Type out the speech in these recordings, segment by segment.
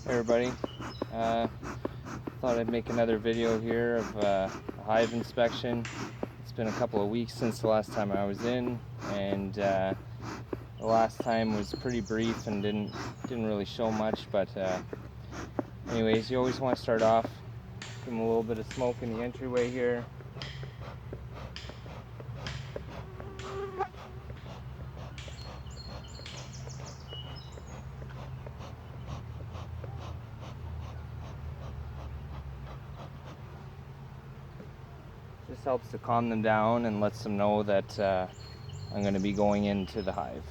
Everybody, thought I'd make another video here of a hive inspection. It's been a couple of weeks since the last time I was in, and the last time was pretty brief and didn't really show much, but anyways, you always want to start off, give them a little bit of smoke in the entryway here. Just helps to calm them down and lets them know that I'm going to be going into the hive.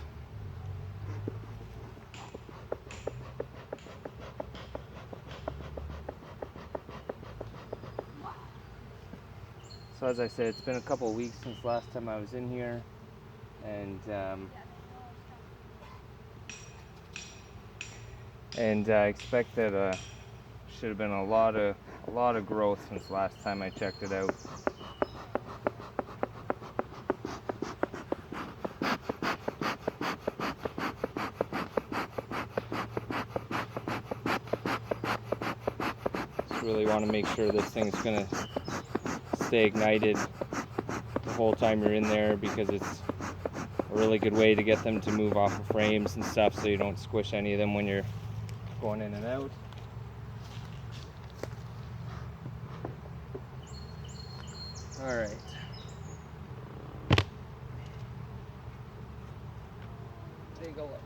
So as I said, it's been a couple of weeks since last time I was in here, and I expect that should have been a lot of growth since last time I checked it out. Just really want to make sure this thing's gonna stay ignited the whole time you're in there, because it's a really good way to get them to move off of frames and stuff, so you don't squish any of them when you're going in and out. All right. Take a look.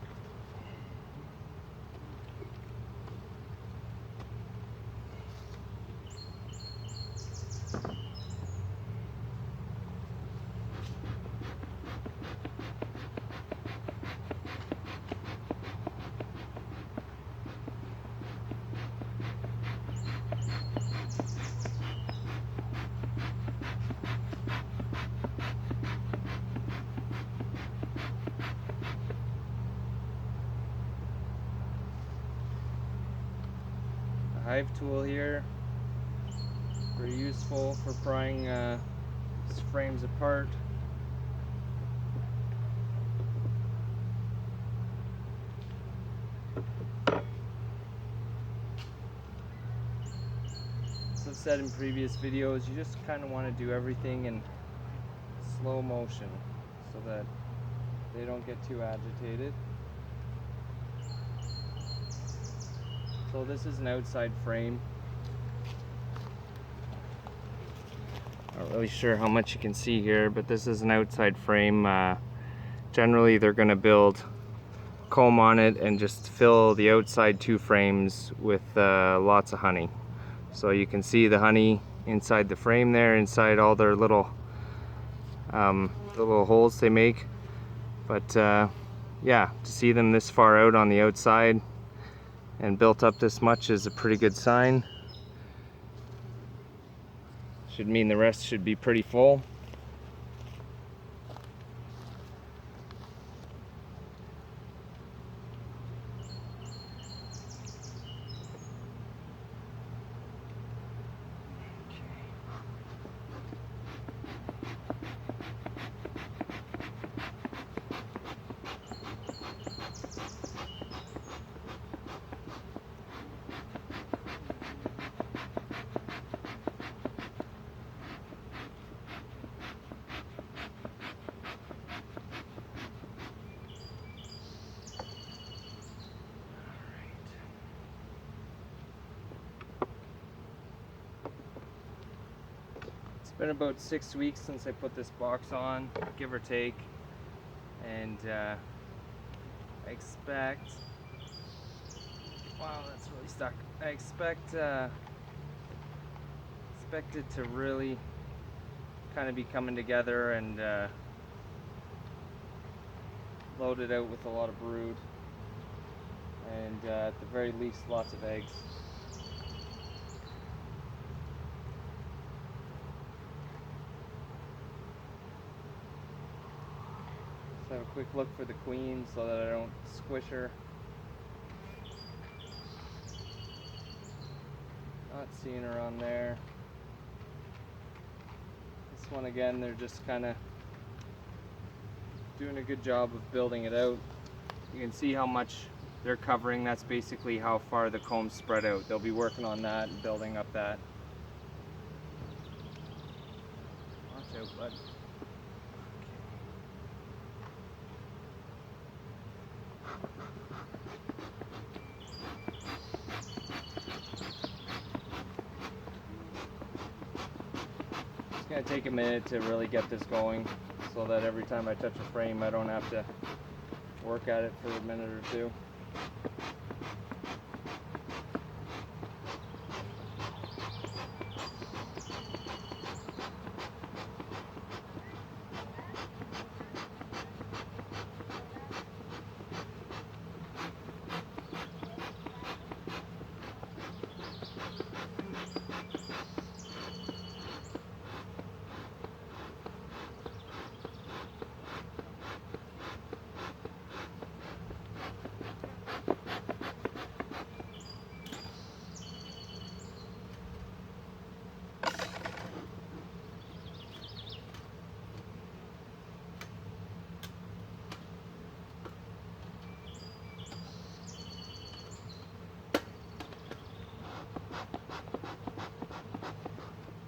Hive tool here, pretty useful for prying frames apart. As I've said in previous videos, you just kind of want to do everything in slow motion so that they don't get too agitated. So this is an outside frame. Not really sure how much you can see here, but this is an outside frame. Generally they're going to build comb on it and just fill the outside two frames with lots of honey. So you can see the honey inside the frame there, inside all their little holes they make. But yeah, to see them this far out on the outside and built up this much is a pretty good sign. Should mean the rest should be pretty full. It's been about 6 weeks since I put this box on, give or take, and I expect, wow, that's really stuck. I expect it to really kind of be coming together and loaded out with a lot of brood, and at the very least lots of eggs. Have a quick look for the queen so that I don't squish her. Not seeing her on there. This one again, they're just kind of doing a good job of building it out. You can see how much they're covering, that's basically how far the combs spread out. They'll be working on that and building up that. Watch out, bud. It's gonna take a minute to really get this going, so that every time I touch a frame I don't have to work at it for a minute or two.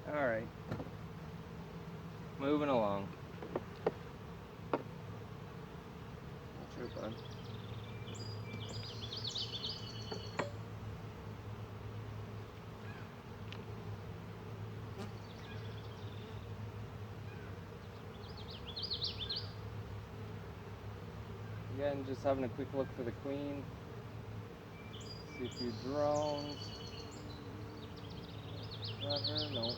Alright, moving along. What's your bud? Again, just having a quick look for the queen. See a few drones. Is that her? No.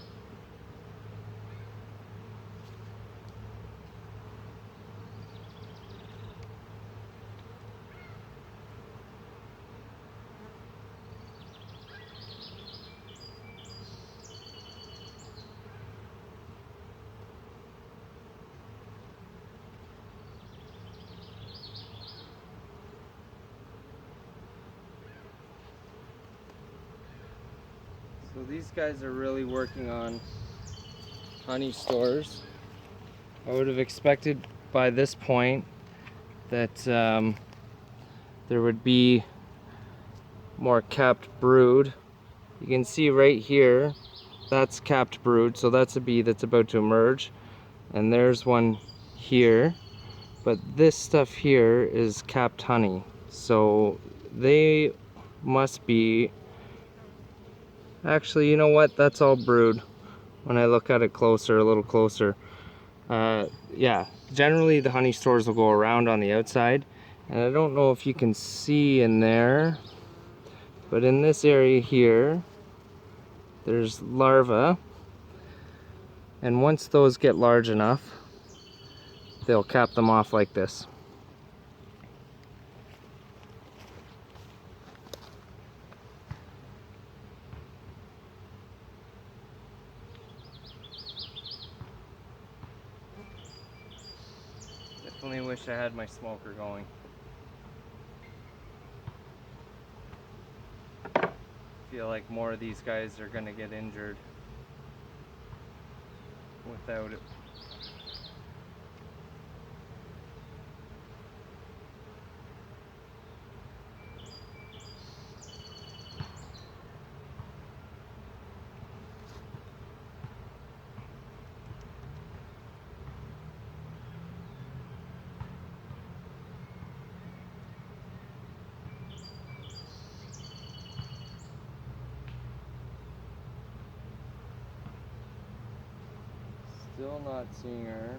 So these guys are really working on honey stores. I would have expected by this point that there would be more capped brood. You can see right here, that's capped brood, so that's a bee that's about to emerge. And there's one here, but this stuff here is capped honey. So they must be, actually, you know what, that's all brood when I look at it closer, a little closer. Yeah, generally the honey stores will go around on the outside, and I don't know if you can see in there, but in this area here there's larvae, and once those get large enough they'll cap them off like this. Definitely wish I had my smoker going. Feel like more of these guys are gonna get injured without it. Still not seeing her.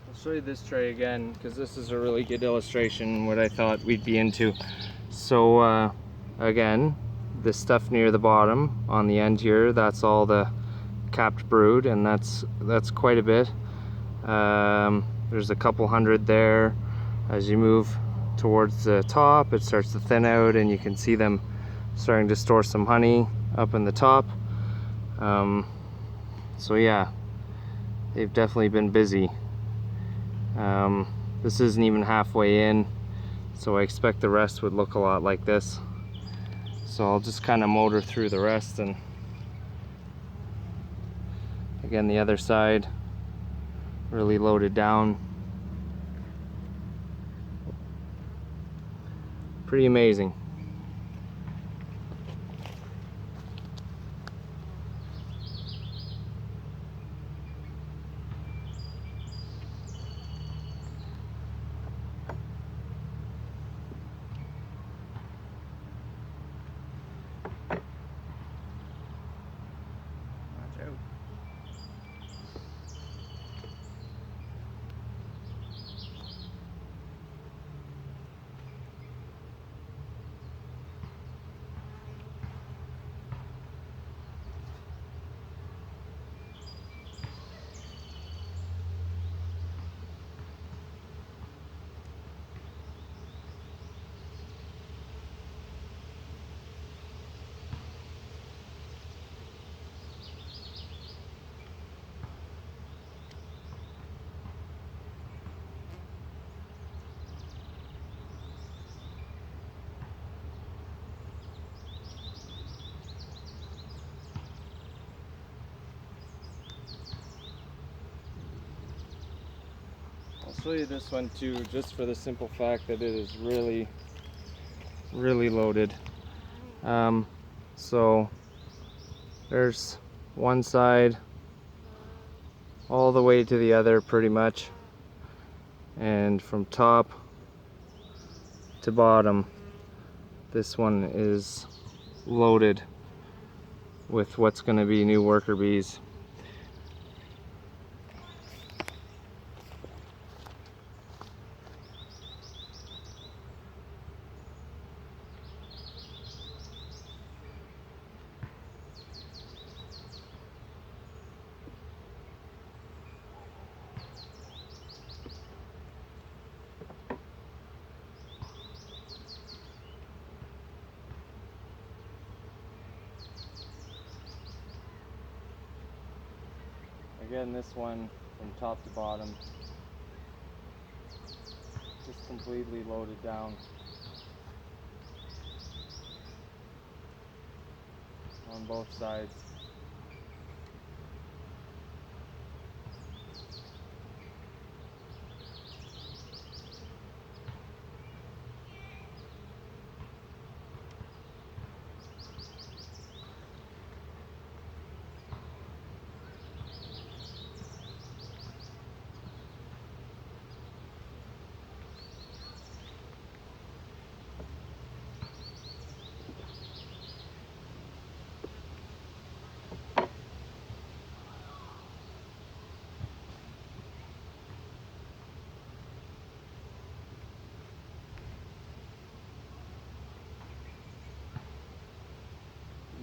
I'll show you this tray again because this is a really good illustration what I thought we'd be into. So again, the stuff near the bottom on the end here, that's all the capped brood, and that's quite a bit. There's a couple hundred there. As you move towards the top it starts to thin out, and you can see them starting to store some honey up in the top. So yeah, they've definitely been busy. This isn't even halfway in, so I expect the rest would look a lot like this. So I'll just kind of motor through the rest, and again the other side really loaded down. Pretty amazing. Watch out. I'll show you this one too, just for the simple fact that it is really loaded. So there's one side all the way to the other pretty much, and from top to bottom this one is loaded with what's going to be new worker bees. Again, this one from top to bottom, just completely loaded down on both sides.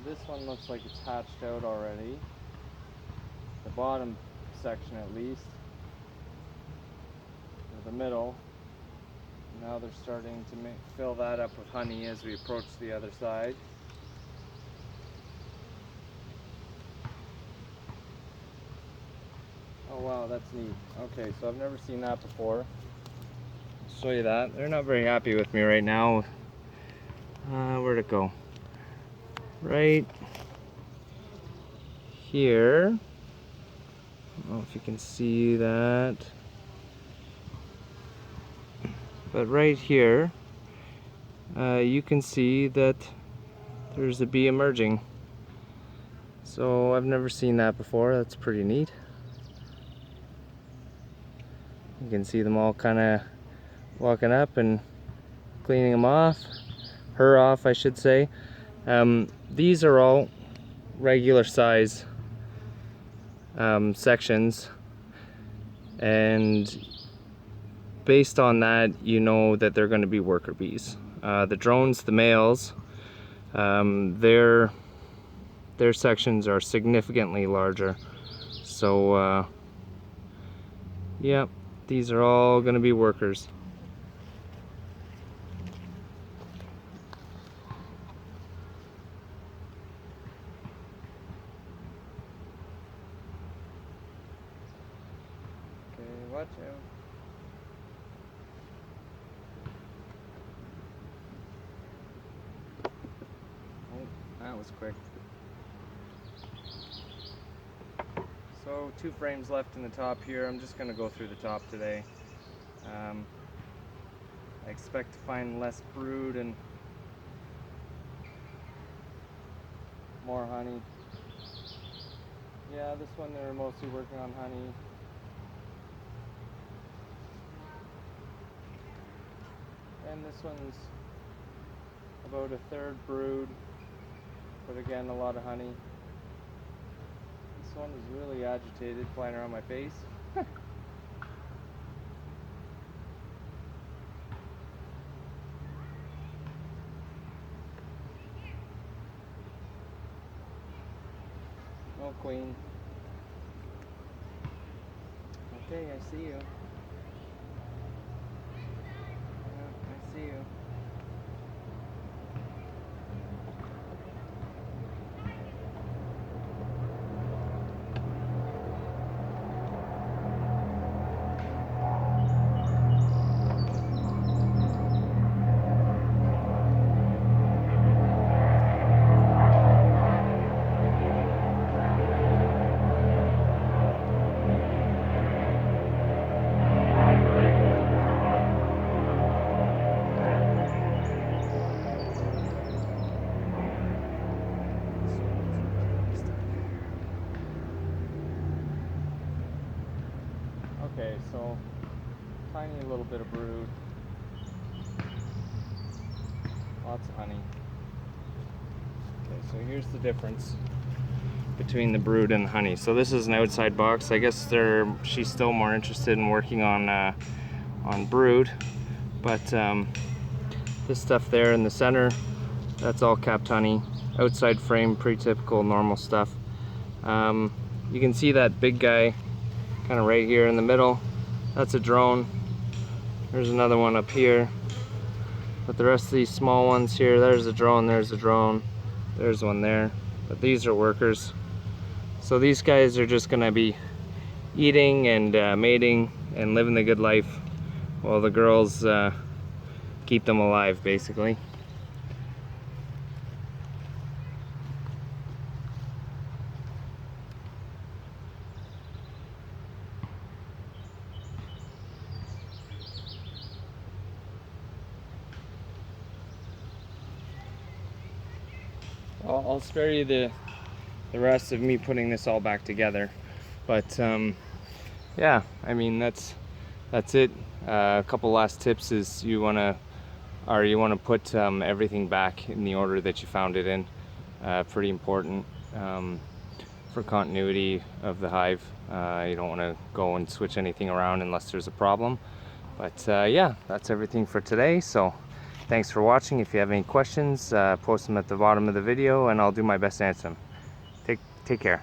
This one looks like it's hatched out already, the bottom section at least, or the middle. Now they're starting to fill that up with honey as we approach the other side. Oh wow, that's neat. Okay, so I've never seen that before. I'll show you that. They're not very happy with me right now. Where'd it go? Right here. I don't know if you can see that, but right here you can see that there's a bee emerging. So I've never seen that before. That's pretty neat. You can see them all kind of walking up and cleaning them off, her off I should say. These are all regular size sections, and based on that you know that they're going to be worker bees. The drones, the males, their sections are significantly larger. So yeah, these are all going to be workers. Okay, watch out. Oh, that was quick. So 2 frames left in the top here. I'm just going to go through the top today. I expect to find less brood and more honey. Yeah, this one they're mostly working on honey. And this one's about a third brood, but again, a lot of honey. This one is really agitated, flying around my face. No queen. Okay, I see you. Yeah, I see you. Okay, so tiny little bit of brood, lots of honey. Okay, so here's the difference between the brood and the honey. So this is an outside box. I guess she's still more interested in working on brood, but this stuff there in the center, that's all capped honey. Outside frame, pretty typical normal stuff. You can see that big guy kind of right here in the middle. That's a drone. There's another one up here. But the rest of these small ones here, there's a drone, there's a drone, there's one there. But these are workers. So these guys are just gonna be eating and mating and living the good life while the girls keep them alive, basically. I'll spare you the rest of me putting this all back together, but yeah, I mean that's it. A couple last tips is you want to put everything back in the order that you found it in. Pretty important for continuity of the hive. You don't want to go and switch anything around unless there's a problem. But yeah, that's everything for today. So thanks for watching. If you have any questions, post them at the bottom of the video and I'll do my best to answer them. Take care.